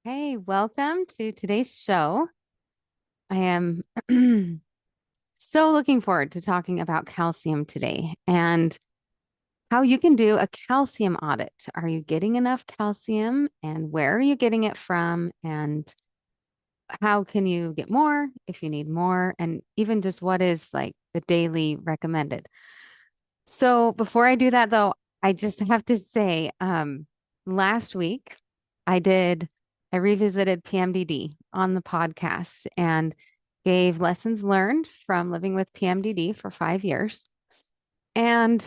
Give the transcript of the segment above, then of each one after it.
Hey, welcome to today's show. I am so looking forward to talking about calcium today and how you can do a calcium audit. Are you getting enough calcium and where are you getting it from? And how can you get more if you need more? And even just what is like the daily recommended. So before I do that though, I just have to say, last week I revisited PMDD on the podcast and gave lessons learned from living with PMDD for 5 years. And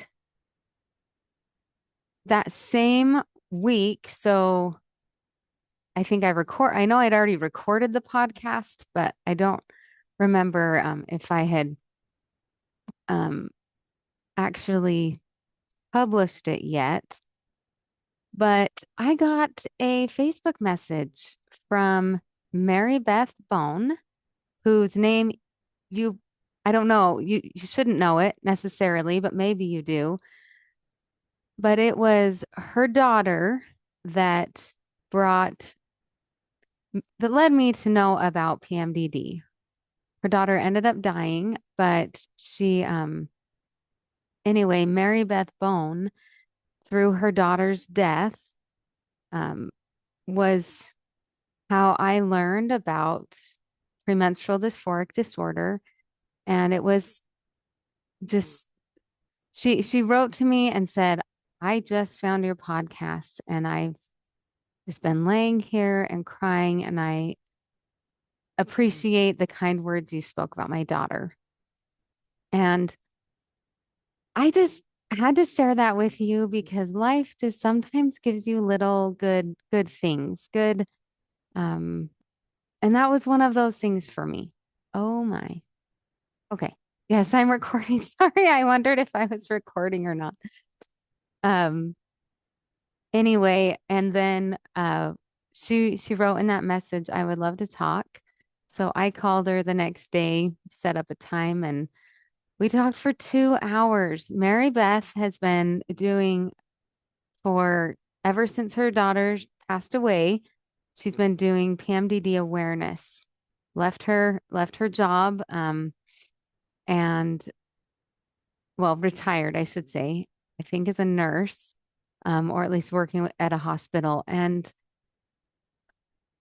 that same week, so I know I'd already recorded the podcast, but I don't remember if I had um, actually published it yet. But I got a Facebook message from Mary Beth Bone, whose name you, I don't know, you shouldn't know it necessarily, but maybe you do. But it was her daughter that brought, that led me to know about PMDD. Her daughter ended up dying, but anyway, Mary Beth Bone, through her daughter's death, um, was how I learned about premenstrual dysphoric disorder. And it was just she wrote to me and said, I just found your podcast and I've just been laying here and crying and I appreciate the kind words you spoke about my daughter. And I just had to share that with you because life just sometimes gives you little good things. Good and that was one of those things for me. Oh my. Okay. Yes, I'm recording. Sorry, I wondered if I was recording or not. Um, anyway, and then she wrote in that message, I would love to talk. So I called her the next day, set up a time, and we talked for 2 hours. Mary Beth has been doing for ever since her daughter passed away, she's been doing PMDD awareness. Left her job, and well, retired, I should say, I think as a nurse, or at least working at a hospital. And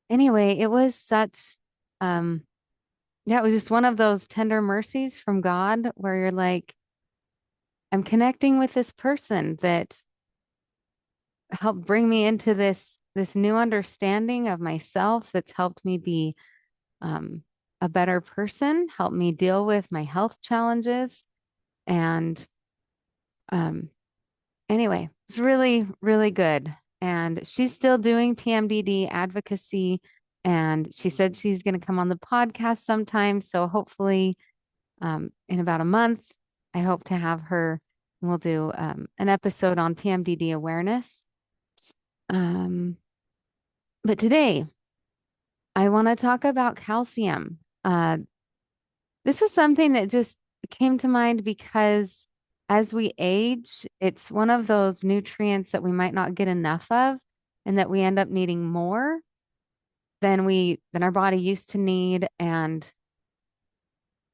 anyway, it was such, um, yeah, it was just one of those tender mercies from God where you're like, I'm connecting with this person that helped bring me into this new understanding of myself that's helped me be um, a better person, helped me deal with my health challenges. And um, anyway, it's really, really good. And she's still doing PMDD advocacy. And she said she's going to come on the podcast sometime. So hopefully, in about a month, I hope to have her. We'll do an episode on PMDD awareness. Um, but today, I want to talk about calcium. This was something that just came to mind because as we age, it's one of those nutrients that we might not get enough of and that we end up needing more than our body used to need. And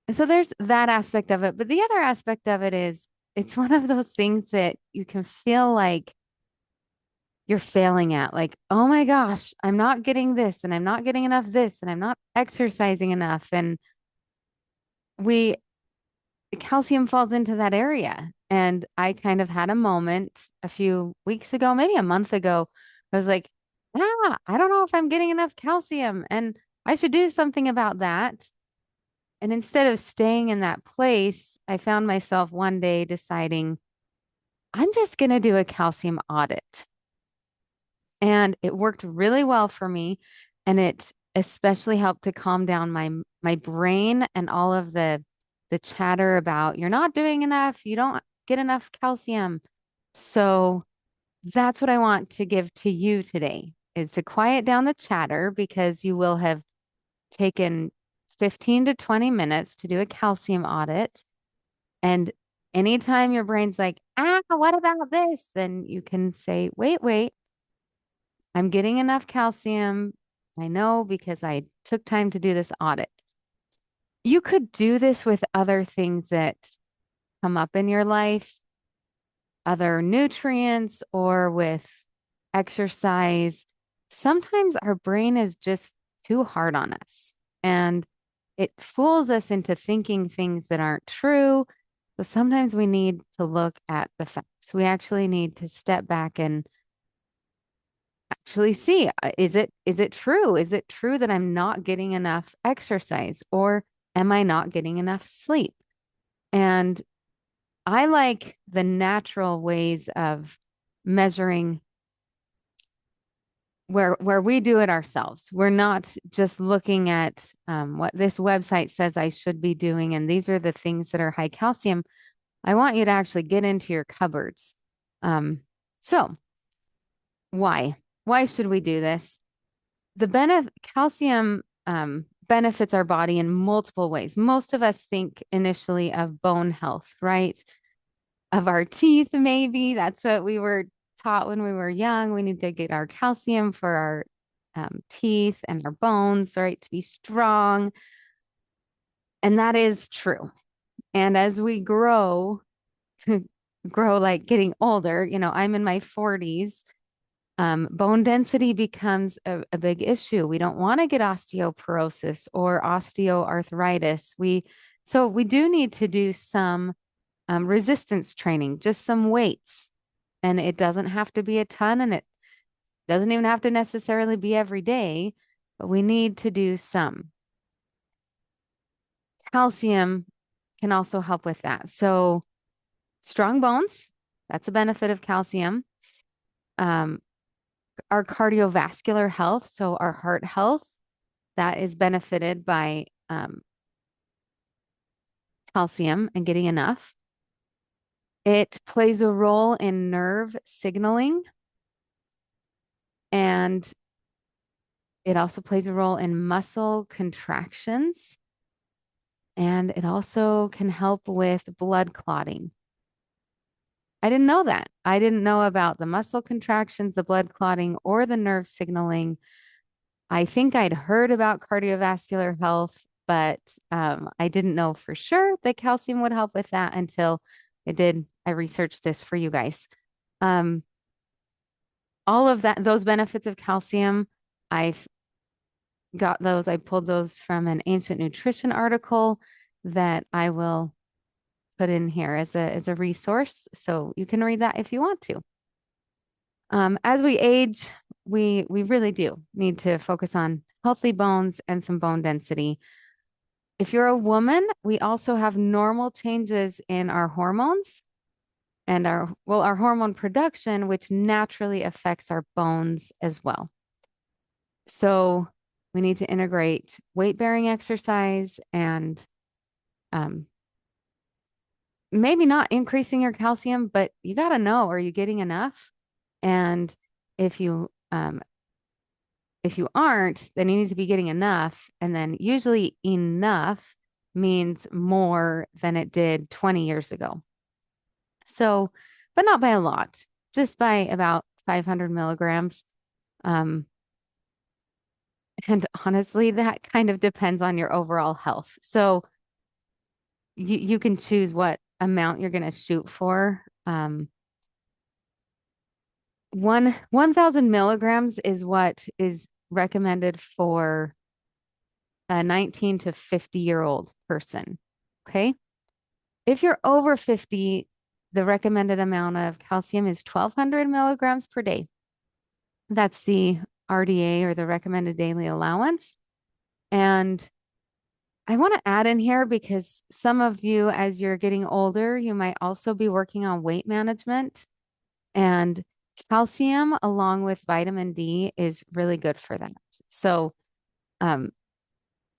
so there's that aspect of it. But the other aspect of it is it's one of those things that you can feel like you're failing at. Like, oh my gosh, I'm not getting this and I'm not getting enough this and I'm not exercising enough. And we calcium falls into that area. And I kind of had a moment a few weeks ago, maybe a month ago. I was like, I don't know if I'm getting enough calcium and I should do something about that. And instead of staying in that place, I found myself one day deciding, I'm just going to do a calcium audit. And it worked really well for me. And it especially helped to calm down my brain and all of the chatter about you're not doing enough, you don't get enough calcium. So that's what I want to give to you today is to quiet down the chatter because you will have taken 15 to 20 minutes to do a calcium audit. And anytime your brain's like, what about this? Then you can say, wait, I'm getting enough calcium. I know because I took time to do this audit. You could do this with other things that come up in your life, other nutrients, or with exercise. Sometimes our brain is just too hard on us and it fools us into thinking things that aren't true. So sometimes we need to look at the facts. We actually need to step back and actually see, is it true? Is it true that I'm not getting enough exercise or am I not getting enough sleep? And I like the natural ways of measuring where we do it ourselves. We're not just looking at what this website says I should be doing, and these are the things that are high calcium. I want you to actually get into your cupboards. So why? Why should we do this? The calcium benefits our body in multiple ways. Most of us think initially of bone health, right? Of our teeth, maybe. That's what we were taught when we were young. We need to get our calcium for our teeth and our bones, right, to be strong. And that is true. And as we grow, grow like getting older, I'm in my 40s. Bone density becomes a big issue. We don't want to get osteoporosis or osteoarthritis. So we do need to do some resistance training, just some weights. And it doesn't have to be a ton, and it doesn't even have to necessarily be every day, but we need to do some. Calcium can also help with that. So strong bones, that's a benefit of calcium. Um, our cardiovascular health, so our heart health, that is benefited by calcium and getting enough. It plays a role in nerve signaling, and it also plays a role in muscle contractions, and it also can help with blood clotting. I didn't know that. I didn't know about the muscle contractions, the blood clotting, or the nerve signaling. I think I'd heard about cardiovascular health, but I didn't know for sure that calcium would help with that until I researched this for you guys. Um, all of those benefits of calcium, I've I pulled those from an ancient nutrition article that I will put in here as a resource. So you can read that if you want to. As we age, we really do need to focus on healthy bones and some bone density. If you're a woman, we also have normal changes in our hormones and our hormone production, which naturally affects our bones as well. So we need to integrate weight-bearing exercise and maybe not increasing your calcium, but you got to know, are you getting enough? And if you aren't, then you need to be getting enough. And then usually enough means more than it did 20 years ago. So, but not by a lot, just by about 500 milligrams. Um, and honestly, that kind of depends on your overall health. So you can choose what amount you're going to shoot for. 1,000 milligrams is what is recommended for a 19 to 50-year-old person. Okay. If you're over 50, the recommended amount of calcium is 1,200 milligrams per day. That's the RDA, or the recommended daily allowance. And I want to add in here, because some of you, as you're getting older, you might also be working on weight management, and calcium along with vitamin D is really good for that. So,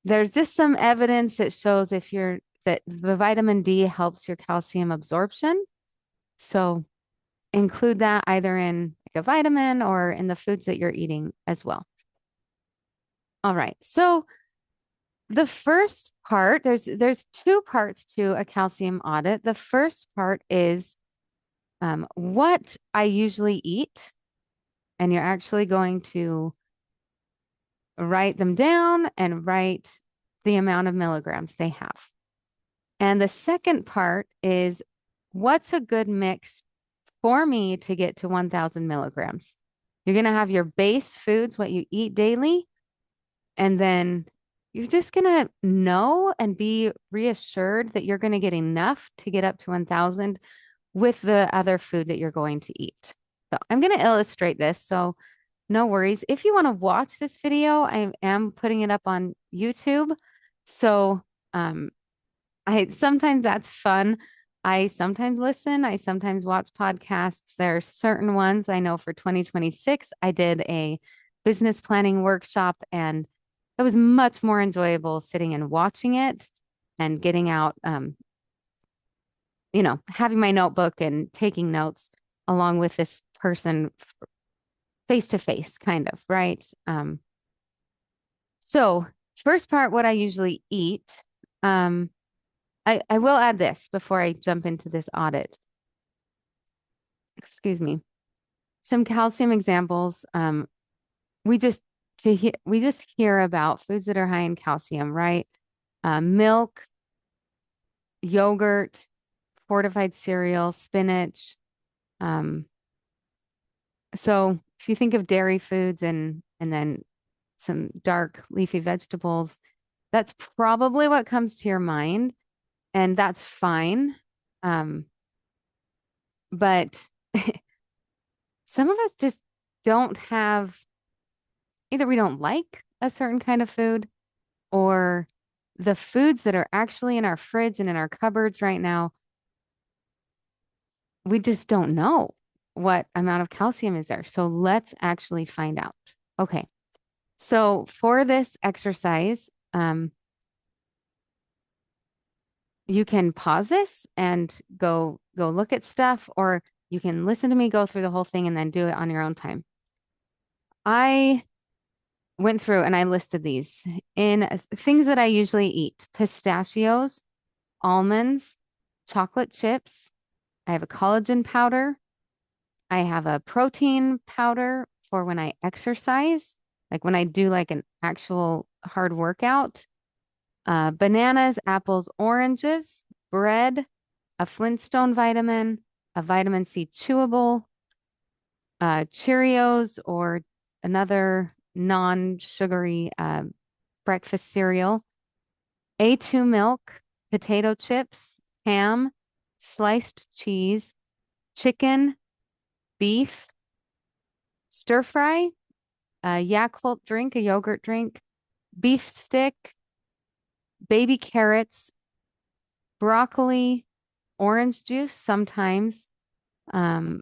there's just some evidence that shows that the vitamin D helps your calcium absorption. So include that either in like a vitamin or in the foods that you're eating as well. All right. So the first part, there's two parts to a calcium audit. The first part is what I usually eat, and you're actually going to write them down and write the amount of milligrams they have. And the second part is what's a good mix for me to get to 1000 milligrams? You're going to have your base foods, what you eat daily, and then you're just going to know and be reassured that you're going to get enough to get up to 1000 with the other food that you're going to eat. So I'm going to illustrate this. So no worries. If you want to watch this video, I am putting it up on YouTube. So um, I sometimes that's fun. I sometimes listen. I sometimes watch podcasts. There are certain ones I know for 2026. I did a business planning workshop, and it was much more enjoyable sitting and watching it and getting out, having my notebook and taking notes along with this person face to face, kind of, right? So first part, what I usually eat. I will add this before I jump into this audit. Excuse me. Some calcium examples. We just hear about foods that are high in calcium, right? Milk, yogurt, fortified cereal, spinach. Um, so if you think of dairy foods and then some dark leafy vegetables, that's probably what comes to your mind, and that's fine. Um, but some of us just don't have, either we don't like a certain kind of food, or the foods that are actually in our fridge and in our cupboards right now, we just don't know what amount of calcium is there. So let's actually find out. Okay. So for this exercise, you can pause this and go look at stuff, or you can listen to me go through the whole thing and then do it on your own time. I went through and I listed these in things that I usually eat: pistachios, almonds, chocolate chips. I have a collagen powder. I have a protein powder for when I exercise, like when I do like an actual hard workout. Bananas, apples, oranges, bread, a Flintstone vitamin, a vitamin C chewable, Cheerios or another non-sugary breakfast cereal, A2 milk, potato chips, ham, sliced cheese, chicken, beef, stir fry, a Yakult drink, a yogurt drink, beef stick, baby carrots, broccoli, orange juice sometimes, um,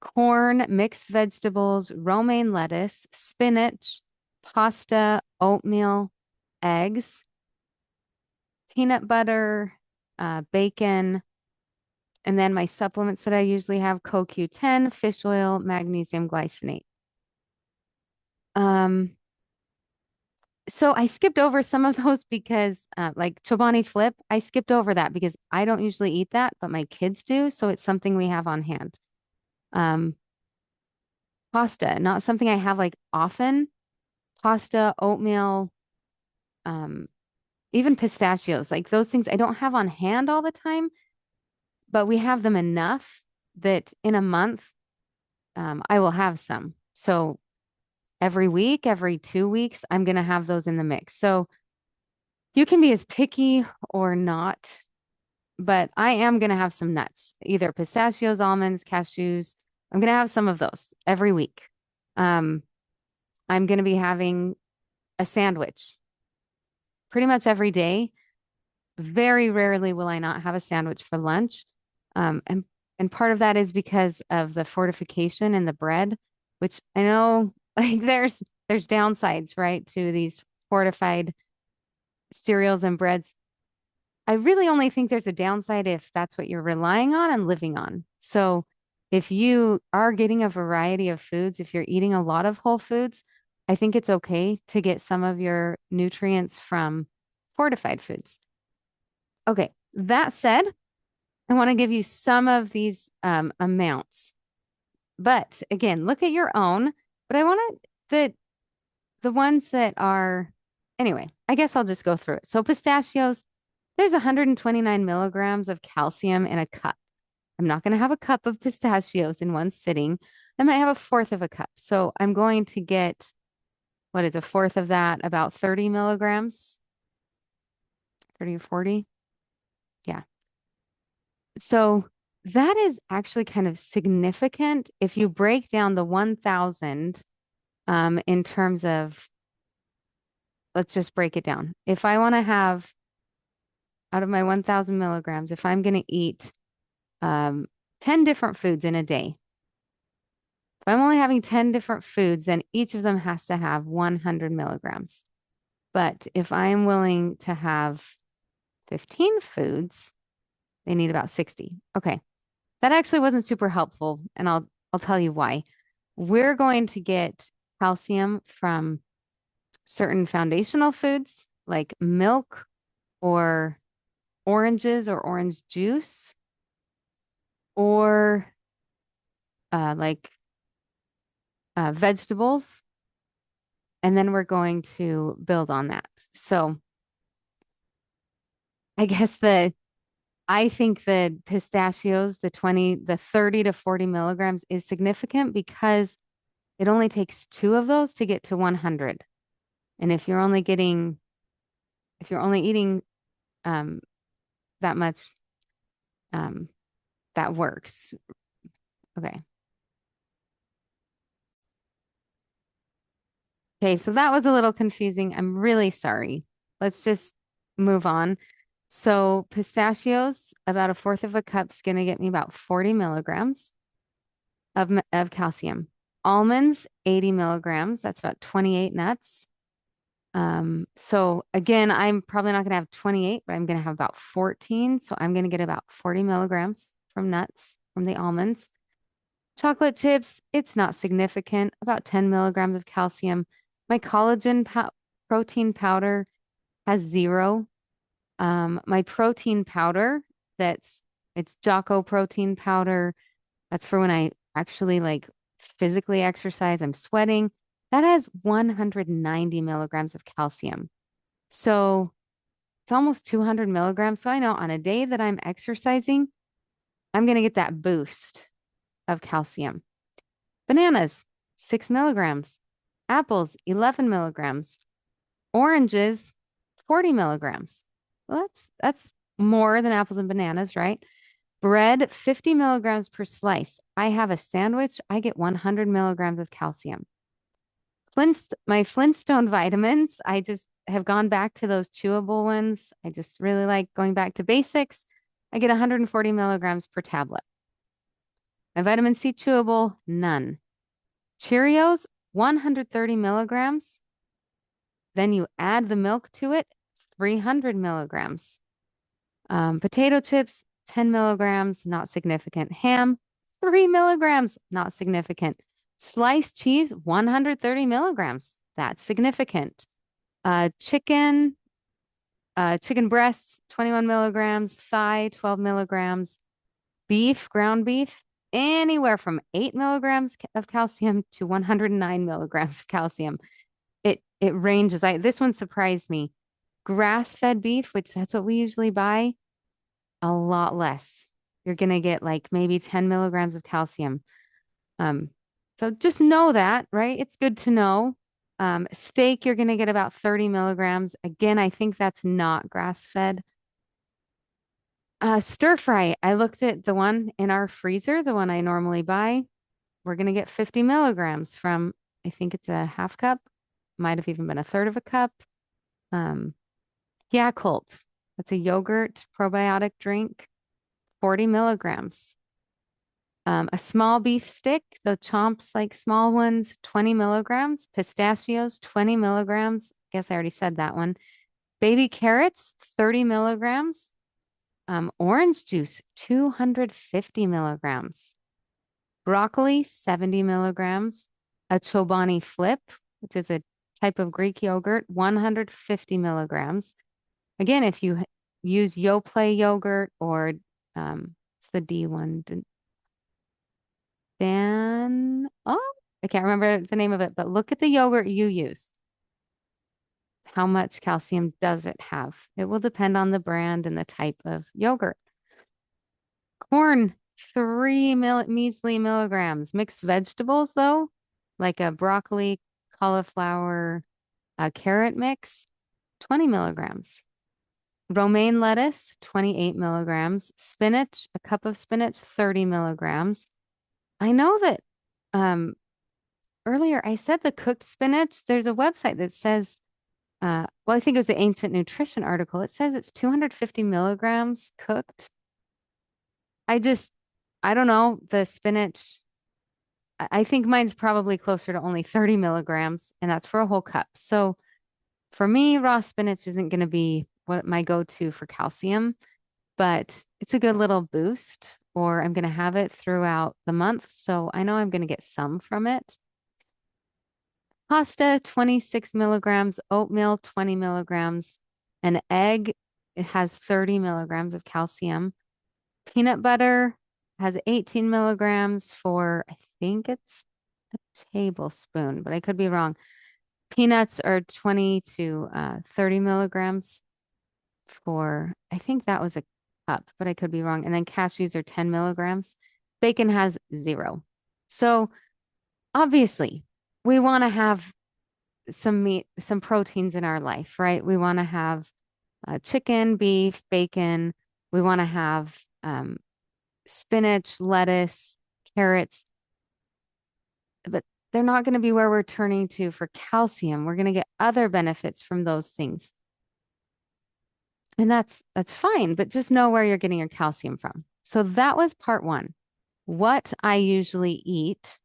corn, mixed vegetables, romaine lettuce, spinach, pasta, oatmeal, eggs, peanut butter, bacon, and then my supplements that I usually have: CoQ10, fish oil, magnesium glycinate. So I skipped over some of those because, like Chobani Flip, I skipped over that because I don't usually eat that, but my kids do. So it's something we have on hand. Um, Pasta, not something I have like often. Pasta, oatmeal, um, even pistachios, like those things I don't have on hand all the time, but we have them enough that in a month, I will have some. So every week, every 2 weeks, I'm going to have those in the mix. So you can be as picky or not, but I am going to have some nuts, either pistachios, almonds, cashews. I'm going to have some of those every week. Um, I'm going to be having a sandwich pretty much every day. Very rarely will I not have a sandwich for lunch. Um, and and part of that is because of the fortification in the bread, which I know like there's downsides, right, to these fortified cereals and breads. I really only think there's a downside if that's what you're relying on and living on. So if you are getting a variety of foods, if you're eating a lot of whole foods, I think it's okay to get some of your nutrients from fortified foods. Okay, that said, I want to give you some of these amounts. But again, look at your own. But I want the the ones that are, anyway, I guess I'll just go through it. So pistachios, there's 129 milligrams of calcium in a cup. I'm not going to have a cup of pistachios in one sitting. I might have a fourth of a cup. So I'm going to get, what is a fourth of that? About 30 milligrams, 30 or 40. Yeah. So that is actually kind of significant if you break down the 1,000 in terms of, let's just break it down. If I want to have out of my 1,000 milligrams, if I'm going to eat um, 10 different foods in a day, if I'm only having 10 different foods, then each of them has to have 100 milligrams. But if I'm willing to have 15 foods, they need about 60. Okay. That actually wasn't super helpful, and I'll tell you why. We're going to get calcium from certain foundational foods like milk or oranges or orange juice or like vegetables, and then we're going to build on that. So I guess I think the pistachios, the 30 to 40 milligrams is significant because it only takes two of those to get to 100. And if you're only eating um, that much, um, that works. Okay. Okay. So that was a little confusing. I'm really sorry. Let's just move on. So pistachios, about a fourth of a cup is going to get me about 40 milligrams of calcium. Almonds, 80 milligrams. That's about 28 nuts. So again, I'm probably not going to have 28, but I'm going to have about 14. So I'm going to get about 40 milligrams from nuts, from the almonds. Chocolate chips, it's not significant, about 10 milligrams of calcium. My protein powder has zero. My protein powder, it's Jocko protein powder. That's for when I actually like physically exercise, I'm sweating. That has 190 milligrams of calcium. So it's almost 200 milligrams. So I know on a day that I'm exercising, I'm going to get that boost of calcium. Bananas, 6 milligrams. Apples, 11 milligrams. Oranges, 40 milligrams. Well, that's more than apples and bananas, right? Bread, 50 milligrams per slice. I have a sandwich, I get 100 milligrams of calcium. My Flintstone vitamins, I just have gone back to those chewable ones. I just really like going back to basics. I get 140 milligrams per tablet. My vitamin C chewable, none. Cheerios, 130 milligrams. Then you add the milk to it, 300 milligrams. Potato chips, 10 milligrams, not significant. Ham, 3 milligrams, not significant. Sliced cheese, 130 milligrams. That's significant. Chicken, chicken breasts, 21 milligrams. Thigh, 12 milligrams. Beef, ground beef, anywhere from 8 milligrams of calcium to 109 milligrams of calcium. It ranges. This one surprised me. Grass-fed beef, which that's what we usually buy, a lot less. You're gonna get like maybe 10 milligrams of calcium. Um, so just know that, right? It's good to know. Steak, you're gonna get about 30 milligrams. Again, I think that's not grass-fed. Stir fry. I looked at the one in our freezer, the one I normally buy. We're gonna get 50 milligrams from, I think it's a half cup, might have even been a third of a cup. Um, Yakult. That's a yogurt probiotic drink, 40 milligrams. A small beef stick, the chomps like small ones, 20 milligrams. Pistachios, 20 milligrams. Guess I already said that one. Baby carrots, 30 milligrams. Orange juice, 250 milligrams. Broccoli, 70 milligrams. A Chobani flip, which is a type of Greek yogurt, 150 milligrams. Again, if you use Yoplait yogurt or it's the D one, Dan, oh, I can't remember the name of it, but look at the yogurt you use. How much calcium does it have? It will depend on the brand and the type of yogurt. Corn, measly milligrams. Mixed vegetables, though, like a broccoli, cauliflower, a carrot mix, 20 milligrams. Romaine lettuce, 28 milligrams. Spinach, a cup of spinach, 30 milligrams. I know that um, earlier I said the cooked spinach. There's a website that says, well, I think it was the Ancient Nutrition article. It says it's 250 milligrams cooked. I just, I don't know. The spinach, I think mine's probably closer to only 30 milligrams, and that's for a whole cup. So for me, raw spinach isn't going to be what my go-to for calcium, but it's a good little boost, or I'm going to have it throughout the month. So I know I'm going to get some from it. Pasta, 26 milligrams, oatmeal, 20 milligrams, an egg, it has 30 milligrams of calcium. Peanut butter has 18 milligrams for, I think it's a tablespoon, but I could be wrong. Peanuts are 20 to 30 milligrams for, I think that was a cup, but I could be wrong. And then cashews are 10 milligrams. Bacon has zero. So obviously, we want to have some meat, some proteins in our life, right? We want to have chicken, beef, bacon. We want to have spinach, lettuce, carrots, but they're not going to be where we're turning to for calcium. We're going to get other benefits from those things. And that's fine, but just know where you're getting your calcium from. So that was part one. What I usually eat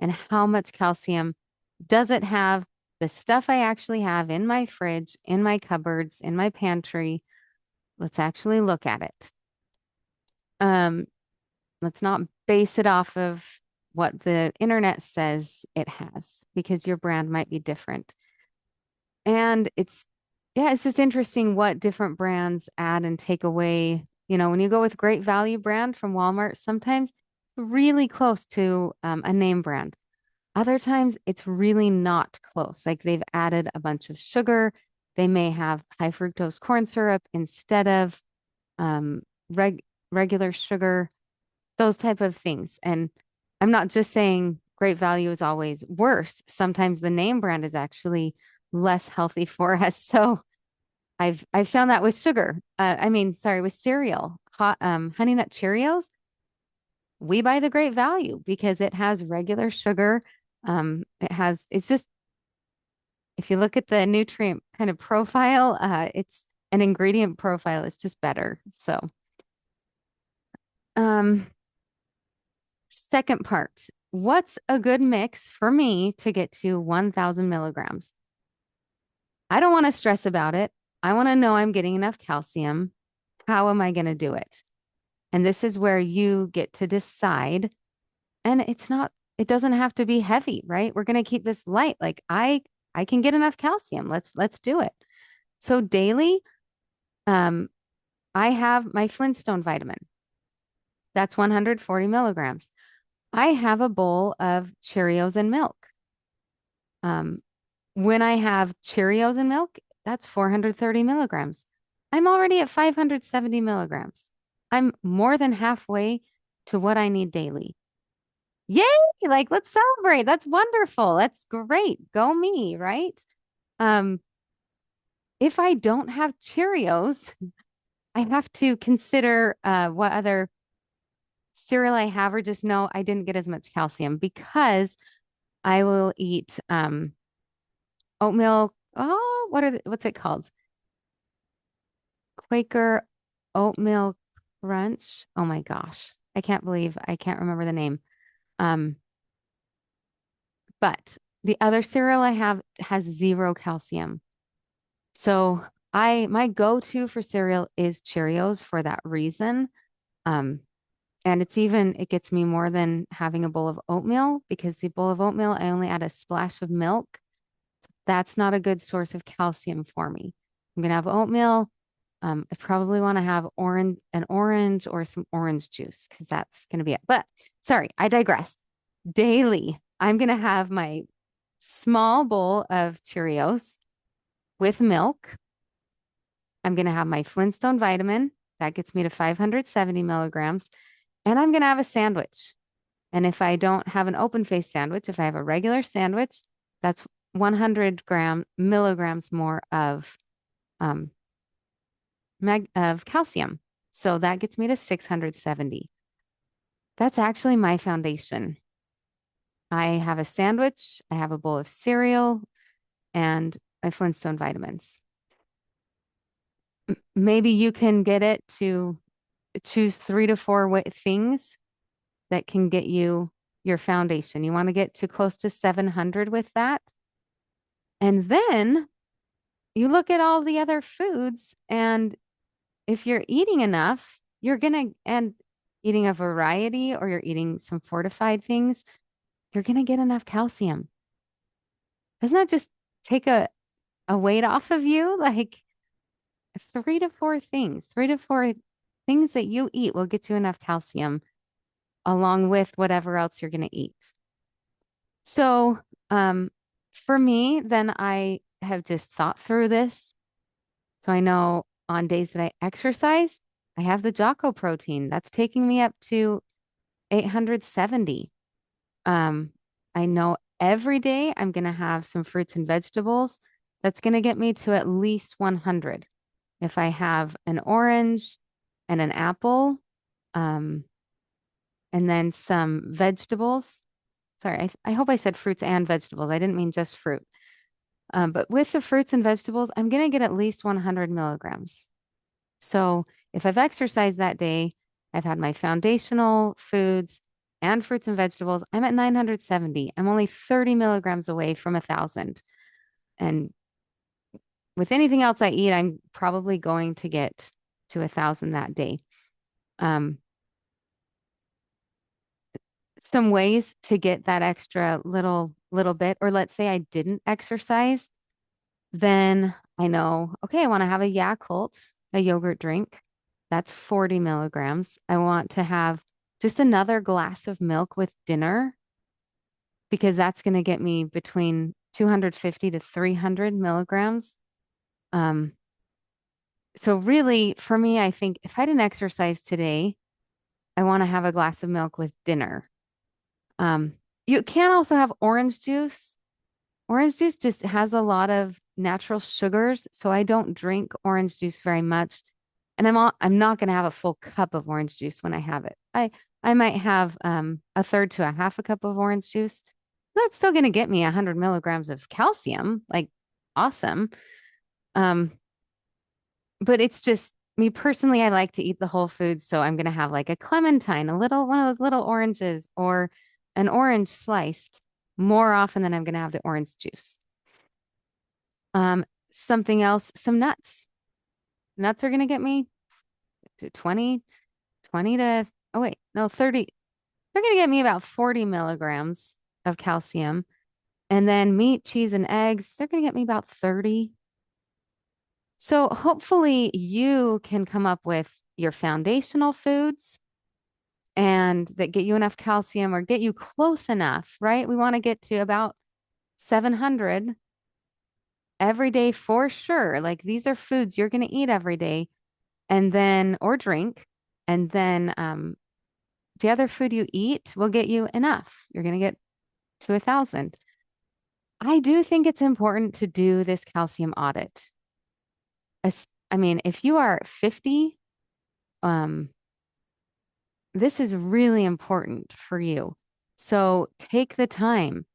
and how much calcium does it have? The stuff I actually have in my fridge, in my cupboards, in my pantry. Let's actually look at it. Um, let's not base it off of what the internet says it has because your brand might be different. And yeah, it's just interesting what different brands add and take away. You know, when you go with great value brand from Walmart, sometimes really close to a name brand. Other times it's really not close. Like they've added a bunch of sugar. They may have high fructose corn syrup instead of um, regular sugar, those type of things. And I'm not just saying great value is always worse. Sometimes the name brand is actually less healthy for us. So I've found that with sugar. Sorry, with cereal, Honey Nut Cheerios. We buy the great value because it has regular sugar. It's just, if you look at the nutrient kind of profile, it's an ingredient profile. It's just better. So, um, second part, what's a good mix for me to get to 1000 milligrams? I don't want to stress about it. I want to know I'm getting enough calcium. How am I going to do it? And this is where you get to decide. And it doesn't have to be heavy, right? We're going to keep this light. Like I can get enough calcium. Let's do it. So daily, um, I have my Flintstone vitamin. That's 140 milligrams. I have a bowl of Cheerios and milk. Um, when I have Cheerios and milk, that's 430 milligrams. I'm already at 570 milligrams. I'm more than halfway to what I need daily. Yay! Like, let's celebrate. That's wonderful. That's great. Go me, right? Um, if I don't have Cheerios, I have to consider what other cereal I have, or just know I didn't get as much calcium because I will eat oatmeal. Oh, what's it called? Quaker oatmeal crunch. Oh my gosh. I can't believe I can't remember the name. Um, but the other cereal I have has zero calcium. So my go-to for cereal is Cheerios for that reason. Um, and it gets me more than having a bowl of oatmeal because the bowl of oatmeal, I only add a splash of milk. That's not a good source of calcium for me. I'm gonna have oatmeal. I probably want to have an orange or some orange juice because that's gonna be it. But sorry, I digress. Daily, I'm gonna have my small bowl of Cheerios. with milk. I'm going to have my Flintstone vitamin. That gets me to 570 milligrams. And I'm going to have a sandwich. And if I don't have an open face sandwich, if I have a regular sandwich, that's 100 milligrams more of um, of calcium. So that gets me to 670. That's actually my foundation. I have a sandwich, I have a bowl of cereal, and my Flintstone vitamins. Maybe you can get it to choose 3 to 4 things that can get you your foundation. You want to get to close to 700 with that. And then you look at all the other foods, and if you're eating enough, and eating a variety or you're eating some fortified things, you're going to get enough calcium. Doesn't that just take a weight off of you? Like 3 to 4 things that you eat will get you enough calcium along with whatever else you're going to eat. So, for me, then I have just thought through this. So I know on days that I exercise, I have the Jocko protein. That's taking me up to 870. Um, I know every day I'm going to have some fruits and vegetables. That's going to get me to at least 100. If I have an orange and an apple, um, and then some vegetables. Sorry, I hope I said fruits and vegetables. I didn't mean just fruit. But with the fruits and vegetables, I'm going to get at least 100 milligrams. So if I've exercised that day, I've had my foundational foods and fruits and vegetables, I'm at 970. I'm only 30 milligrams away from 1,000. And with anything else I eat, I'm probably going to get to 1,000 that day. Some ways to get that extra little bit, or let's say I didn't exercise, then I know, okay, I want to have a Yakult, a yogurt drink. That's 40 milligrams. I want to have just another glass of milk with dinner because that's going to get me between 250 to 300 milligrams. Um, so really, for me, I think if I didn't exercise today, I want to have a glass of milk with dinner. Um, you can also have orange juice. Orange juice just has a lot of natural sugars, so I don't drink orange juice very much. And I'm not going to have a full cup of orange juice when I have it. I might have a third to a half a cup of orange juice. That's still going to get me 100 milligrams of calcium, like awesome. Um, but it's just me personally, I like to eat the whole foods, so I'm going to have like a clementine, a little one of those little oranges, or an orange sliced more often than I'm going to have the orange juice. Something else, some nuts. Nuts are going to get me to 20 to, oh wait, no, 30. They're going to get me about 40 milligrams of calcium. And then meat, cheese, and eggs, they're going to get me about 30. So hopefully you can come up with your foundational foods and that get you enough calcium or get you close enough, right? We want to get to about 700 every day for sure. Like these are foods you're going to eat every day and then, or drink. And then the other food you eat will get you enough. You're going to get to 1,000. I do think it's important to do this calcium audit. I mean, if you are 50, um, this is really important for you. So take the time.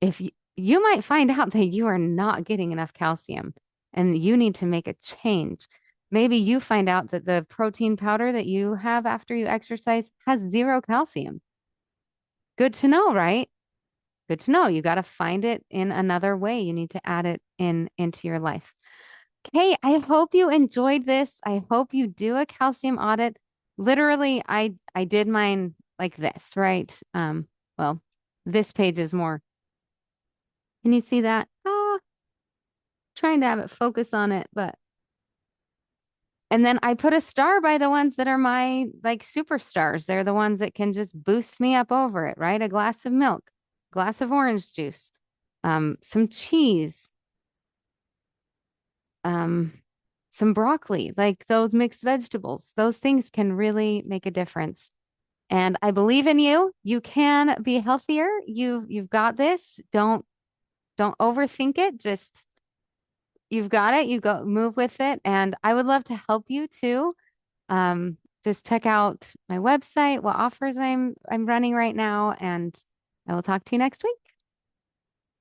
If you might find out that you are not getting enough calcium and you need to make a change. Maybe you find out that the protein powder that you have after you exercise has 0 calcium. Good to know, right? Good to know. You got to find it in another way. You need to add it into your life. Okay, I hope you enjoyed this. I hope you do a calcium audit. Literally, I did mine like this, right? Well, this page is more. Can you see that? Trying to have it focus on it, but and then I put a star by the ones that are my like superstars. They're the ones that can just boost me up over it, right? A glass of milk, glass of orange juice, some cheese, um, some broccoli, like those mixed vegetables. Those things can really make a difference. And I believe in you. You can be healthier. You've got this. Don't overthink it. Just you've got it. You go move with it. And I would love to help you too. Just check out my website, what offers I'm running right now, and I will talk to you next week.